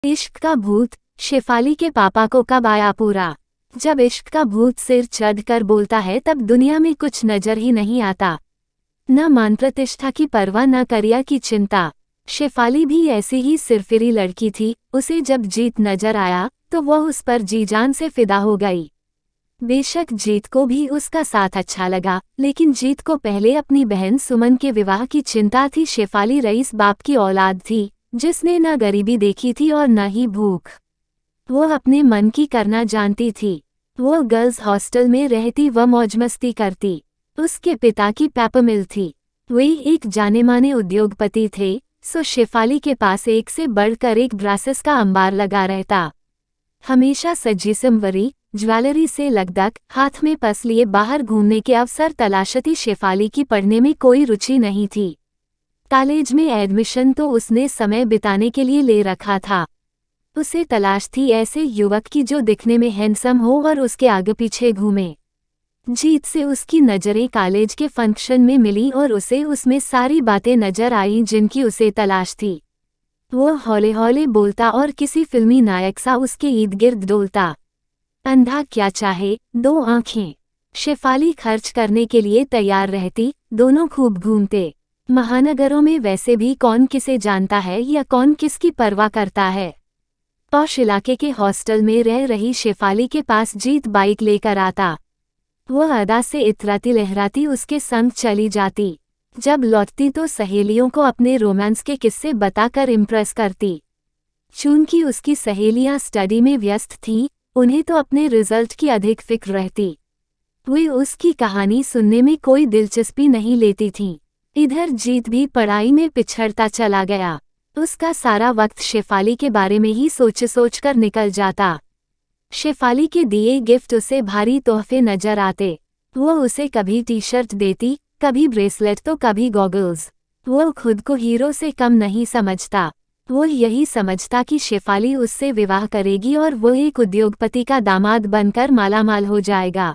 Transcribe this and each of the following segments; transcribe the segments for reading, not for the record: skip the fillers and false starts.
इश्क का भूत शेफाली के पापा को कब आया पूरा। जब इश्क का भूत सिर चढ़कर बोलता है तब दुनिया में कुछ नजर ही नहीं आता। न मान प्रतिष्ठा की परवाह न करियर की चिंता। शेफाली भी ऐसी ही सिरफिरी लड़की थी। उसे जब जीत नजर आया तो वह उस पर जी जान से फिदा हो गई। बेशक जीत को भी उसका साथ अच्छा लगा, लेकिन जीत को पहले अपनी बहन सुमन के विवाह की चिंता थी। शेफाली रईस बाप की औलाद थी, जिसने न गरीबी देखी थी और न ही भूख। वो अपने मन की करना जानती थी। वो गर्ल्स हॉस्टल में रहती व मौज मस्ती करती। उसके पिता की पेपर मिल थी। वे एक जाने माने उद्योगपति थे, सो शेफाली के पास एक से बढ़कर एक ब्रासेस का अंबार लगा रहता। हमेशा सजी संवरी ज्वेलरी से लगदक हाथ में पर्स लिए बाहर घूमने के अवसर तलाशती शेफाली की पढ़ने में कोई रुचि नहीं थी। कॉलेज में एडमिशन तो उसने समय बिताने के लिए ले रखा था। उसे तलाश थी ऐसे युवक की जो दिखने में हैंडसम हो और उसके आगे पीछे घूमे। जीत से उसकी नज़रें कॉलेज के फंक्शन में मिली और उसे उसमें सारी बातें नजर आईं जिनकी उसे तलाश थी। वो हौले हौले बोलता और किसी फिल्मी नायक सा उसके इर्द गिर्द डोलता। अंधा क्या चाहे, दो आंखें। शेफाली खर्च करने के लिए तैयार रहती। दोनों खूब घूमते। महानगरों में वैसे भी कौन किसे जानता है या कौन किसकी परवाह करता है। पौश इलाके के हॉस्टल में रह रही शेफाली के पास जीत बाइक लेकर आता। वह अदा से इतराती लहराती उसके संग चली जाती। जब लौटती तो सहेलियों को अपने रोमांस के किस्से बताकर इम्प्रेस करती। चूंकि उसकी सहेलियां स्टडी में व्यस्त थीं, उन्हें तो अपने रिजल्ट की अधिक फिक्र रहती। वे उसकी कहानी सुनने में कोई दिलचस्पी नहीं लेती थीं। इधर जीत भी पढ़ाई में पिछड़ता चला गया। उसका सारा वक्त शेफाली के बारे में ही सोच कर निकल जाता। शेफाली के दिए गिफ्ट उसे भारी तोहफे नजर आते। वो उसे कभी टी शर्ट देती, कभी ब्रेसलेट तो कभी गॉगल्स। वो खुद को हीरो से कम नहीं समझता। वो यही समझता कि शेफाली उससे विवाह करेगी और वो एक उद्योगपति का दामाद बनकर मालामाल हो जाएगा।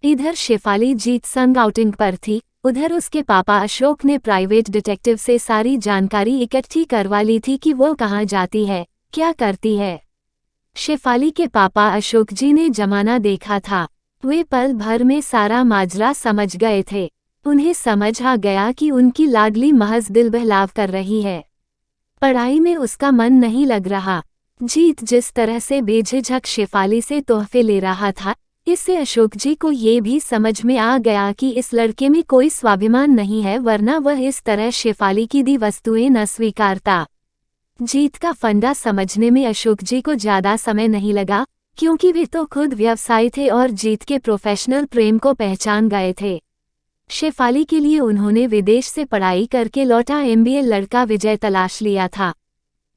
इधर शेफाली जीत संग आउटिंग पर थी। उधर उसके पापा अशोक ने प्राइवेट डिटेक्टिव से सारी जानकारी इकट्ठी करवा ली थी कि वो कहाँ जाती है, क्या करती है। शेफाली के पापा अशोक जी ने जमाना देखा था। वे पल भर में सारा माजरा समझ गए थे। उन्हें समझ आ गया कि उनकी लाडली महज दिल बहलाव कर रही है। पढ़ाई में उसका मन नहीं लग रहा। जीत जिस तरह से बेझिझक शेफाली से तोहफे ले रहा था, इससे अशोक जी को ये भी समझ में आ गया कि इस लड़के में कोई स्वाभिमान नहीं है, वरना वह इस तरह शेफाली की दी वस्तुएं न स्वीकारता। जीत का फंडा समझने में अशोक जी को ज्यादा समय नहीं लगा, क्योंकि वे तो खुद व्यवसायी थे और जीत के प्रोफेशनल प्रेम को पहचान गए थे। शेफाली के लिए उन्होंने विदेश से पढ़ाई करके लौटा MBA लड़का विजय तलाश लिया था।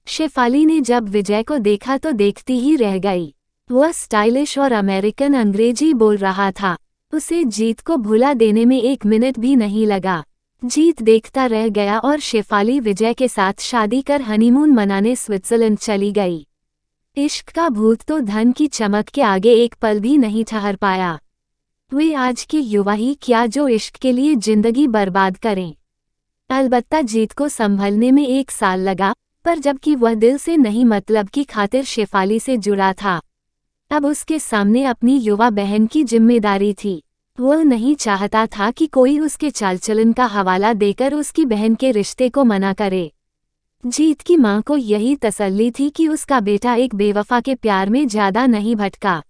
शेफाली ने जब विजय को देखा तो देखती ही रह गई। वह स्टाइलिश और अमेरिकन अंग्रेजी बोल रहा था। उसे जीत को भुला देने में एक मिनट भी नहीं लगा। जीत देखता रह गया और शेफाली विजय के साथ शादी कर हनीमून मनाने स्विट्जरलैंड चली गई। इश्क का भूत तो धन की चमक के आगे एक पल भी नहीं ठहर पाया। वे आज के युवा ही क्या जो इश्क के लिए जिंदगी बर्बाद करें। अलबत्ता जीत को संभलने में 1 साल लगा, पर जबकि वह दिल से नहीं मतलब की खातिर शेफाली से जुड़ा था। अब उसके सामने अपनी युवा बहन की जिम्मेदारी थी। वह नहीं चाहता था कि कोई उसके चाल चलन का हवाला देकर उसकी बहन के रिश्ते को मना करे। जीत की मां को यही तसल्ली थी कि उसका बेटा एक बेवफा के प्यार में ज्यादा नहीं भटका।